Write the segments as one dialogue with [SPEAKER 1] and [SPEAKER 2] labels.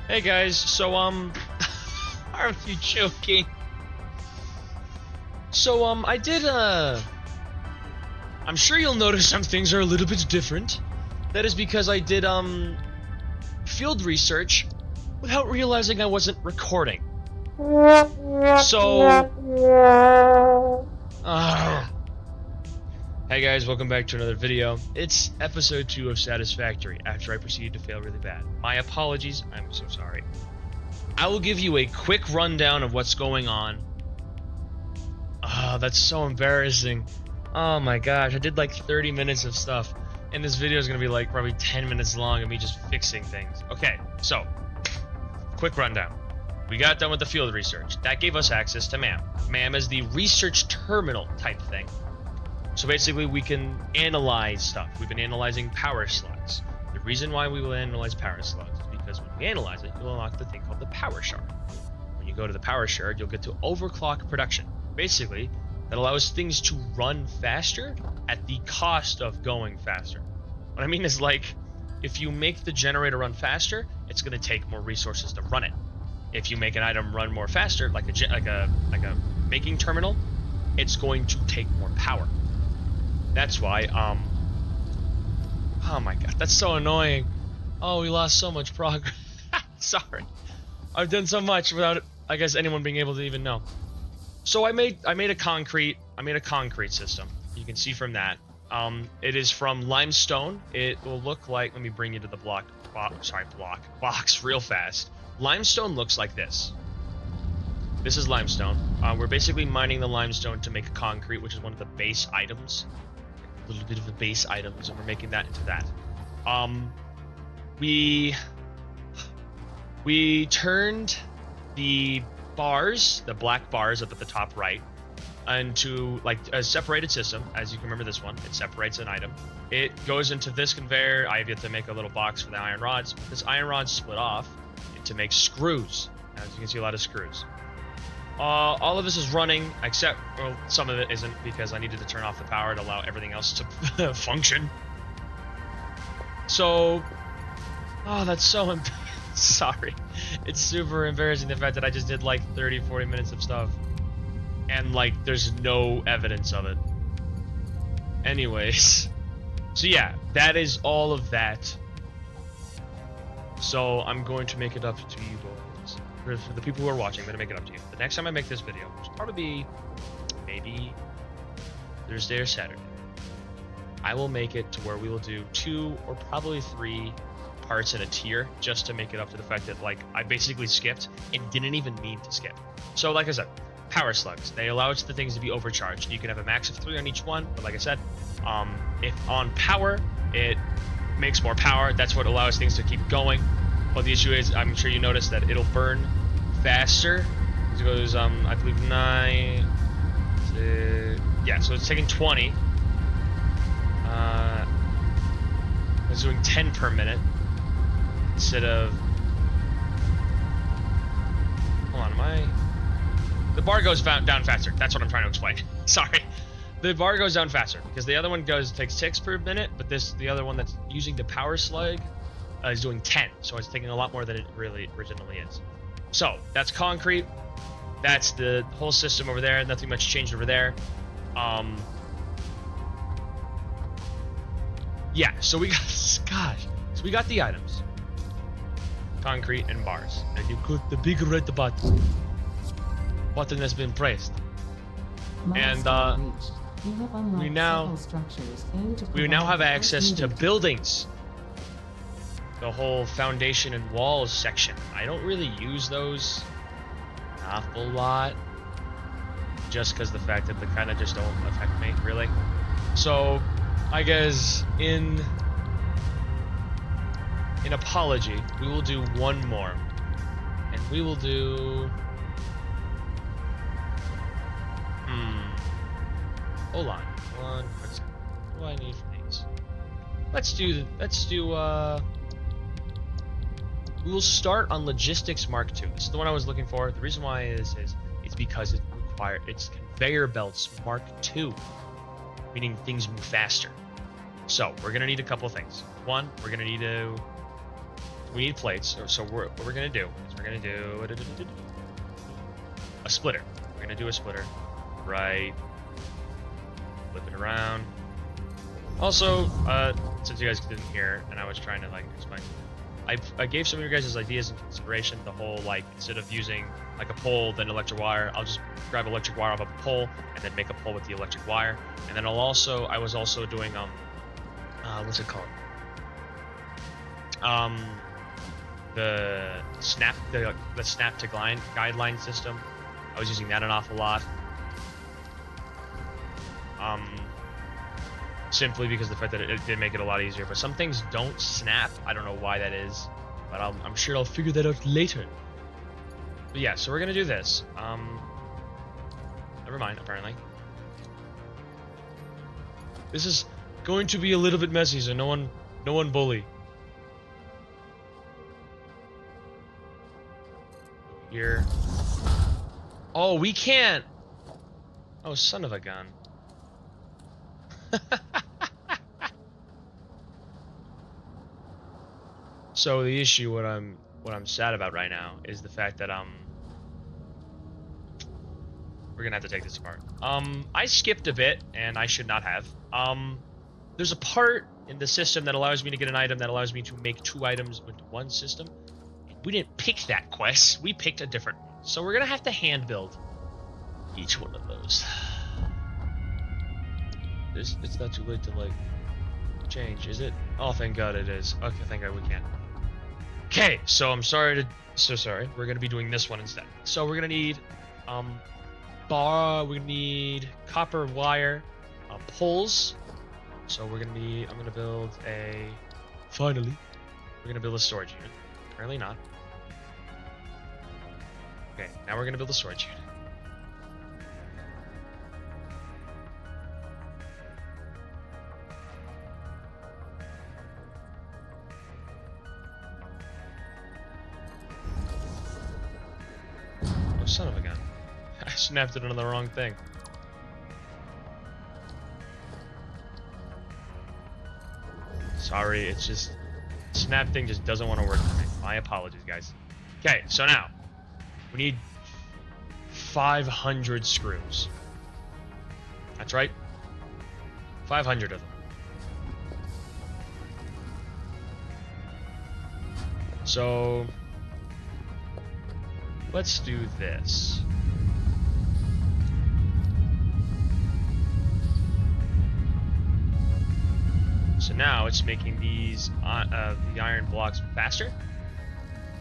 [SPEAKER 1] Hey guys, so are you joking? So I did I'm sure you'll notice some things are a little bit different. That is because I did field research without realizing I wasn't recording. So Hey guys, welcome back to another video. It's episode 2 of Satisfactory after I proceeded to fail really bad. My apologies, I'm so sorry. I will give you a quick rundown of what's going on. That's so embarrassing. Oh my gosh, I did like 30 minutes of stuff, and this video is gonna be like probably 10 minutes long of me just fixing things. Okay, so, quick rundown. We got done with the field research. That gave us access to MAM. MAM is the research terminal type thing. So basically we can analyze stuff. We've been analyzing power slugs. The reason why we will analyze power slugs is because when we analyze it, you'll unlock the thing called the power shard. When you go to the power shard, you'll get to overclock production. Basically, that allows things to run faster at the cost of going faster. What I mean is, like, if you make the generator run faster, it's going to take more resources to run it. If you make an item run more faster, like a making terminal, it's going to take more power. That's why, oh my god, that's so annoying. Oh, we lost so much progress. Sorry. I've done so much without, I guess, anyone being able to even know. So I made a concrete system. You can see from that. It is from limestone. It will look like, let me bring you to the box real fast. Limestone looks like this. This is limestone. We're basically mining the limestone to make concrete, which is one of the base items. A little bit of the base items, and we're making that into that. We turned the bars, the black bars up at the top right, into like a separated system. As you can remember this one, it separates an item. It goes into this conveyor. I have to make a little box for the iron rods. This iron rod's split off to make screws. As you can see, a lot of screws. All of this is running, except, well, some of it isn't, because I needed to turn off the power to allow everything else to function. So, that's so sorry. It's super embarrassing, the fact that I just did like 30-40 minutes of stuff, and like there's no evidence of it. Anyways, so yeah, that is all of that. So I'm going to make it up to you both. For the people who are watching, I'm going to make it up to you. The next time I make this video, which will probably be maybe Thursday or Saturday, I will make it to where we will do 2 or probably 3 parts in a tier, just to make it up to the fact that, like, I basically skipped and didn't even mean to skip. So like I said, power slugs, they allow the things to be overcharged. You can have a max of 3 on each one, but like I said, if on power, it makes more power. That's what allows things to keep going. But the issue is, I'm sure you noticed that it'll burn faster. It goes, I believe 9. Yeah, so it's taking 20. It's doing 10 per minute instead of. Hold on, the bar goes down faster. That's what I'm trying to explain. Sorry. The bar goes down faster because the other one takes 6 per minute, but the other one that's using the power slug is doing 10, so it's taking a lot more than it really originally is. So that's concrete. That's the whole system over there. Nothing much changed over there. Yeah. So we got the items, concrete and bars, and you put the big red button. Button has been pressed, and we now have access to buildings. The whole foundation and walls section. I don't really use those an awful lot, just because the fact that they kind of just don't affect me, really. So, I guess in apology, we will do one more, and we will do. Hold on, one quick second. What do I need for these? Let's do. We will start on Logistics Mark II. This is the one I was looking for. The reason why is it's because it's Conveyor Belts Mark II, meaning things move faster. So we're gonna need a couple of things. One, we're gonna need to we need plates. So what we're gonna do is we're gonna do a splitter. We're gonna do a splitter. Right. Flip it around. Also, since you guys didn't hear, and I was trying to like explain, I gave some of your guys' ideas in consideration. The whole like instead of using like a pole then electric wire, I'll just grab electric wire off of a pole and then make a pole with the electric wire. And then I was also doing what's it called? The snap to guideline system. I was using that an awful lot. Simply because the fact that it did make it a lot easier. But some things don't snap. I don't know why that is, but I'm sure I'll figure that out later. But yeah, so we're gonna do this. Never mind. Apparently, this is going to be a little bit messy, so no one bully. Here. Oh, we can't. Oh, son of a gun. So the issue, what I'm sad about right now, is the fact that we're gonna have to take this apart. I skipped a bit, and I should not have. There's a part in the system that allows me to get an item that allows me to make 2 items into one system. We didn't pick that quest. We picked a different one. So we're gonna have to hand build each one of those. It's not too late to like change, is it? Oh, thank God it is. Okay, thank God we can. Okay, so so sorry. We're gonna be doing this one instead. So we're gonna need we need copper wire, poles. So I'm gonna build we're gonna build a storage unit. Apparently not. Okay, now we're gonna build a storage unit. Oh, son of a gun. I snapped it on the wrong thing. Sorry, it's just... snap thing just doesn't want to work for me. My apologies, guys. Okay, so now we need 500 screws. That's right. 500 of them. So let's do this. So now it's making these the iron blocks faster,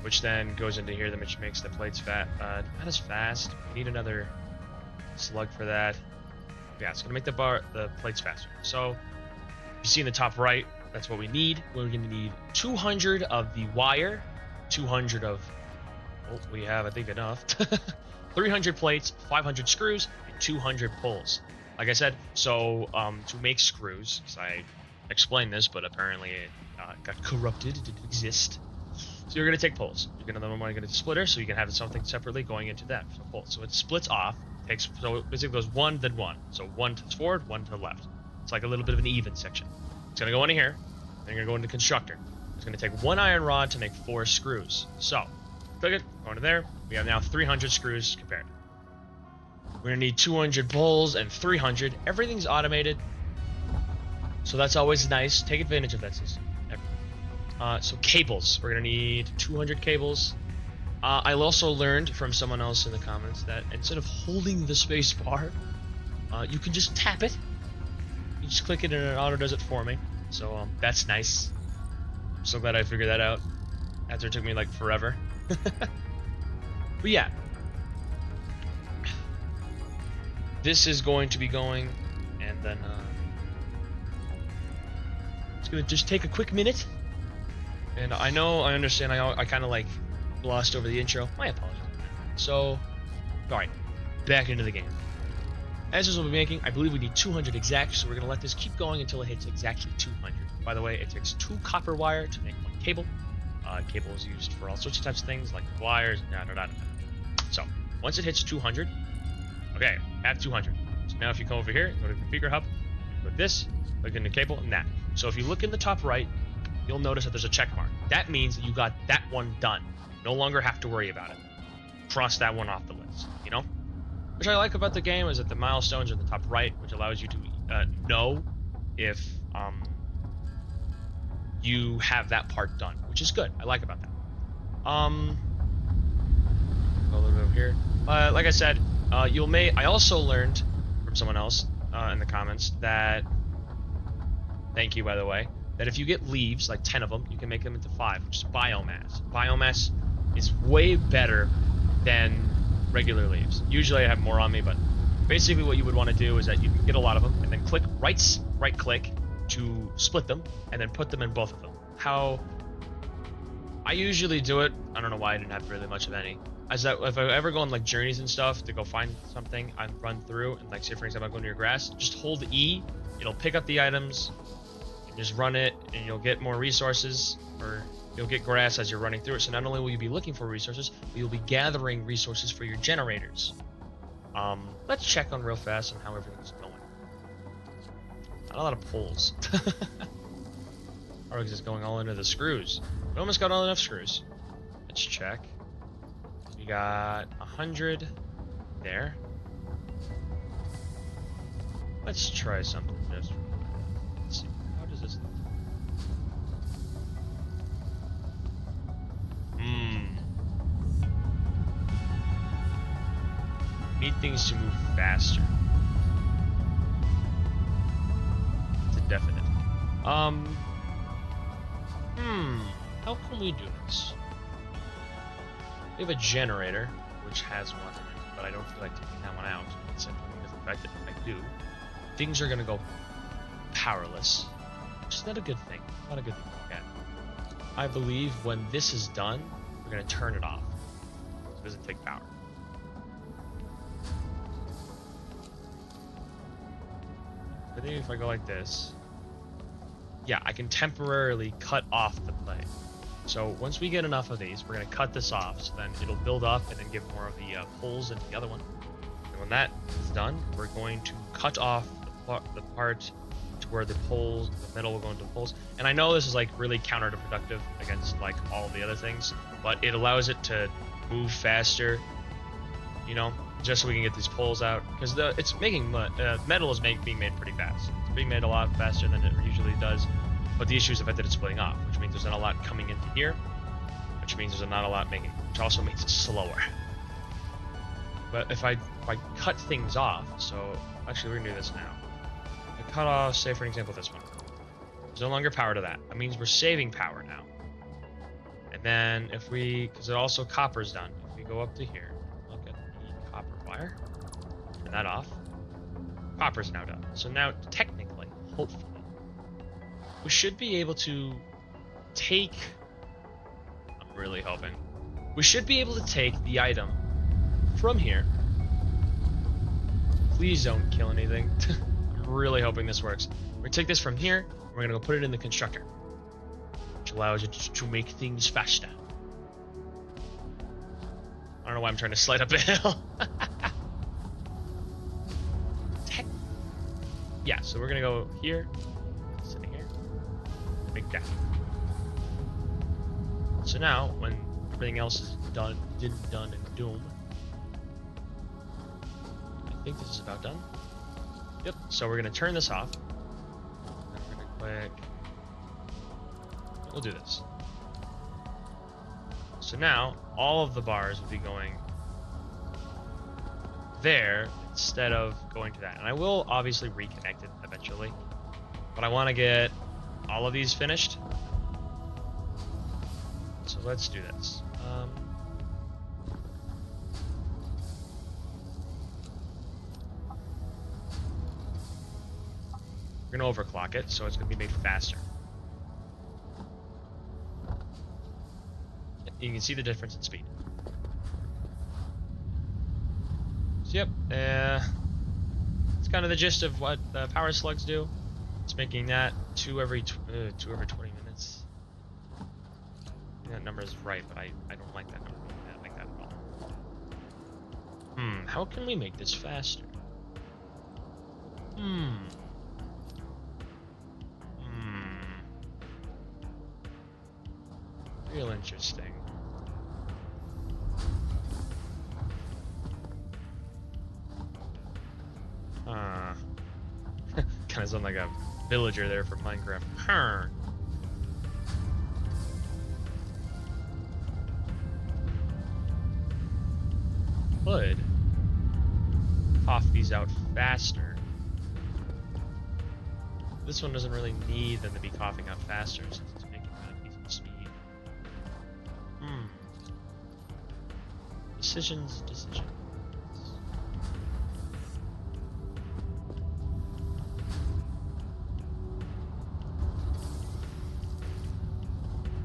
[SPEAKER 1] which then goes into here, which makes the plates not as fast. We need another slug for that. Yeah, it's gonna make the plates faster. So you see in the top right, that's what we need. We're gonna need 200 of the wire, 200 of we have I think enough. 300 plates, 500 screws, and 200 poles. Like I said, so to make screws, because I explained this, but apparently it got corrupted. It didn't exist. So you're gonna take poles. You're gonna get a splitter, so you can have something separately going into that. So poles. So it splits off. So it basically goes one, then one. So one to the forward, one to the left. It's like a little bit of an even section. It's gonna go into here. Then you're gonna go into constructor. It's gonna take 1 iron rod to make 4 screws. So click it, go into there. We have now 300 screws compared. We're gonna need 200 poles and 300. Everything's automated. So that's always nice. Take advantage of that system. So cables. We're going to need 200 cables. I also learned from someone else in the comments that instead of holding the space bar, you can just tap it. You just click it and it auto does it for me. So that's nice. I'm so glad I figured that out after it took me like forever. But yeah. This is going to be going, and then it's gonna just take a quick minute. And I understand, I kind of like glossed over the intro. My apologies. So, alright, back into the game. As this will be making, I believe we need 200 exact, so we're gonna let this keep going until it hits exactly 200. By the way, it takes 2 copper wire to make 1 cable. Cable is used for all sorts of types of things, like wires, So, once it hits 200, okay, at 200. So now if you come over here, go to Configure Hub, click this, click into cable, and that. So if you look in the top right, you'll notice that there's a check mark. that means that you got that one done. No longer have to worry about it. Cross that one off the list, you know? Which I like about the game is that the milestones are in the top right, which allows you to know if you have that part done, which is good. I like about that. Go a little bit over here. Like I said, I also learned from someone else in the comments that, thank you by the way, that if you get leaves, like 10 of them, you can make them into 5, which is biomass. Biomass is way better than regular leaves. Usually I have more on me, but basically what you would want to do is that you can get a lot of them and then right click to split them and then put them in both of them. How I usually do it, I don't know why I didn't have really much of any, is that if I ever go on like journeys and stuff to go find something, I run through and like say for example I'm going near grass, just hold E, it'll pick up the items and just run it and you'll get more resources, or you'll get grass as you're running through it. So not only will you be looking for resources, but you'll be gathering resources for your generators. Let's check on real fast on how everything's going. Not a lot of pulls. Or is this going all into the screws? We almost got all enough screws. Let's check. We got 100 there. Let's try something. Let's see. How does this look? Need things to move faster. It's a definite. How can we do this? We have a generator, which has one in it, but I don't feel like taking that one out. Simply because of the fact that if I do, things are gonna go powerless. Which is not a good thing. Not a good thing to look at. I believe when this is done, we're gonna turn it off. So it doesn't take power. I think if I go like this, yeah, I can temporarily cut off the play. So once we get enough of these, we're going to cut this off, so then it'll build up and then give more of the pulls into the other one. And when that is done, we're going to cut off the part to where the poles, the metal will go into the poles. And I know this is like really counterproductive against like all the other things, but it allows it to move faster, you know, just so we can get these poles out. Because it's making metal is being made pretty fast. It's being made a lot faster than it usually does. But the issue is the fact that it's splitting off, which means there's not a lot coming into here, which means there's not a lot making, which also means it's slower. But if I cut things off, so actually we're gonna do this now. I cut off, say for example, this one. There's no longer power to that. That means we're saving power now. And then if we, because it also copper's done, if we go up to here, look at the copper wire, turn that off. Copper's now done. So now technically, hopefully, we should be able to take, I'm really hoping, we should be able to take the item from here. Please don't kill anything. I'm really hoping this works. We're gonna take this from here, and we're gonna go put it in the constructor, which allows it to make things faster. I don't know why I'm trying to slide up a hill. Yeah, so we're gonna go here, sitting here, make that. So now, when everything else is done, and doomed, I think this is about done. Yep. So we're gonna turn this off. And we're gonna click. We'll do this. So now all of the bars will be going there instead of going to that. And I will obviously reconnect it eventually, but I want to get all of these finished. So let's do this. We're gonna overclock it, so it's gonna be made faster. You can see the difference in speed. So yep, it's kind of the gist of what the power slugs do. It's making that 2 every 20 minutes. I think that number is right, but I don't like that number. I don't like that at all. How can we make this faster? Real interesting. Kind of sound like a villager there from Minecraft. Huh. Could cough these out faster. This one doesn't really need them to be coughing out faster since it's making a decent speed. Decisions.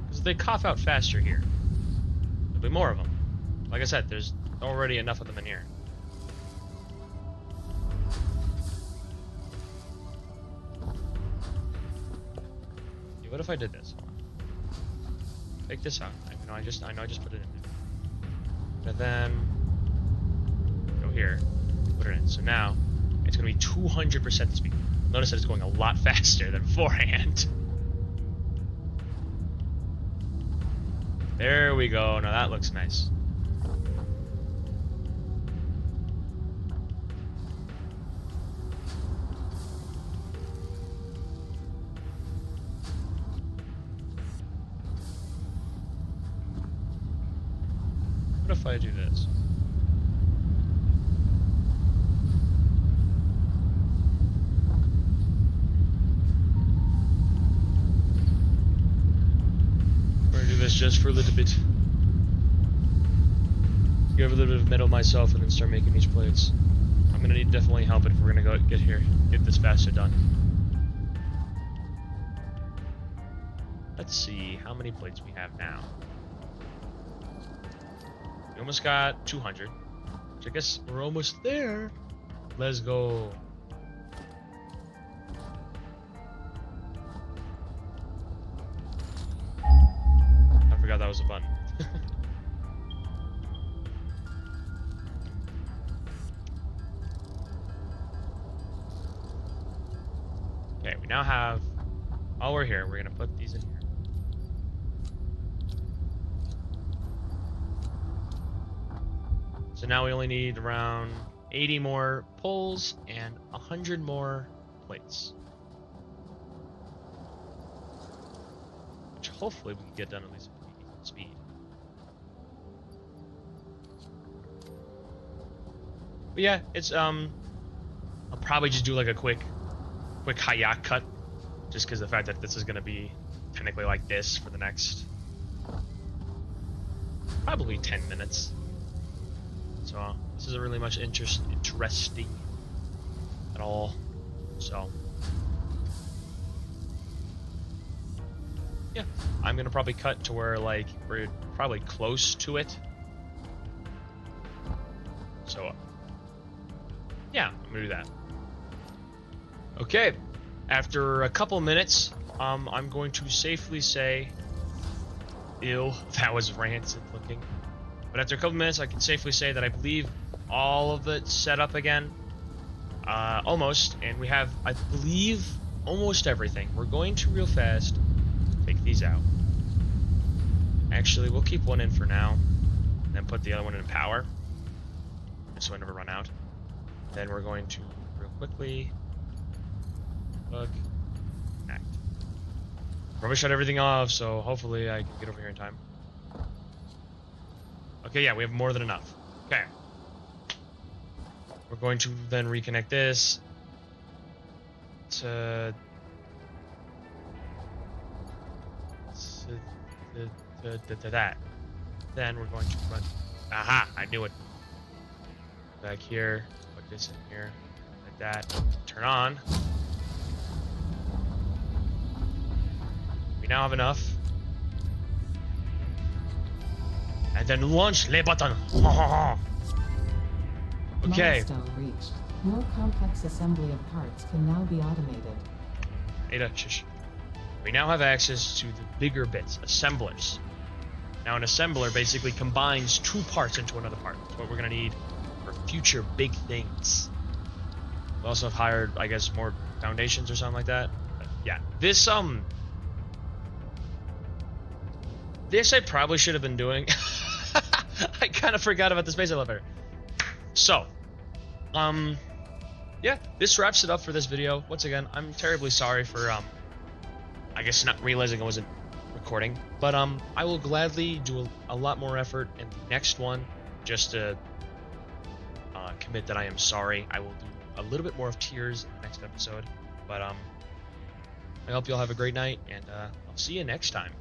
[SPEAKER 1] Because if they cough out faster here, there'll be more of them. Like I said, there's already enough of them in here. Yeah, what if I did this? Hold on. Take this out. I know I just put it in there. And then go here, put it in. So now it's going to be 200% the speed. Notice that it's going a lot faster than beforehand. There we go. Now that looks nice. What if I do this? We're gonna do this just for a little bit. Give a little bit of metal myself and then start making these plates. I'm gonna need definitely help if we're gonna get this faster done. Let's see how many plates we have now. We almost got 200, which I guess we're almost there. Let's go. I forgot that was a button. Okay, we now have, while we're here, we're gonna put these in here. So now we only need around 80 more poles and 100 more plates. Which hopefully we can get done at least at pretty decent speed. But yeah, it's I'll probably just do like a quick kayak cut, just because the fact that this is gonna be technically like this for the next probably 10 minutes. So this isn't really much interesting at all. So yeah, I'm gonna probably cut to where like we're probably close to it. So yeah, I'm gonna do that. Okay, after a couple minutes, I'm going to safely say, ew, that was rancid looking. But after a couple minutes, I can safely say that I believe all of it's set up again. Almost. And we have, I believe, almost everything. We're going to real fast take these out. Actually, we'll keep one in for now. And then put the other one in power. Just so I never run out. Then we're going to, real quickly, plug, act. Probably shut everything off, so hopefully I can get over here in time. Okay, yeah, we have more than enough. Okay. We're going to then reconnect this to that. Then we're going to run. Aha! I knew it. Back here. Put this in here. Like that. Turn on. We now have enough. And then launch the button. Okay.
[SPEAKER 2] Milestone reached. More complex assembly of parts can now be automated.
[SPEAKER 1] Ada, shush. We now have access to the bigger bits, assemblers. Now an assembler basically combines two parts into another part. That's what we're gonna need for future big things. We also have hired, I guess, more foundations or something like that. But yeah, this this I probably should have been doing. I kind of forgot about the space elevator. So, yeah, this wraps it up for this video. Once again, I'm terribly sorry for, I guess not realizing I wasn't recording. But, I will gladly do a lot more effort in the next one, just to commit that I am sorry. I will do a little bit more of tears in the next episode. But, I hope you all have a great night, and I'll see you next time.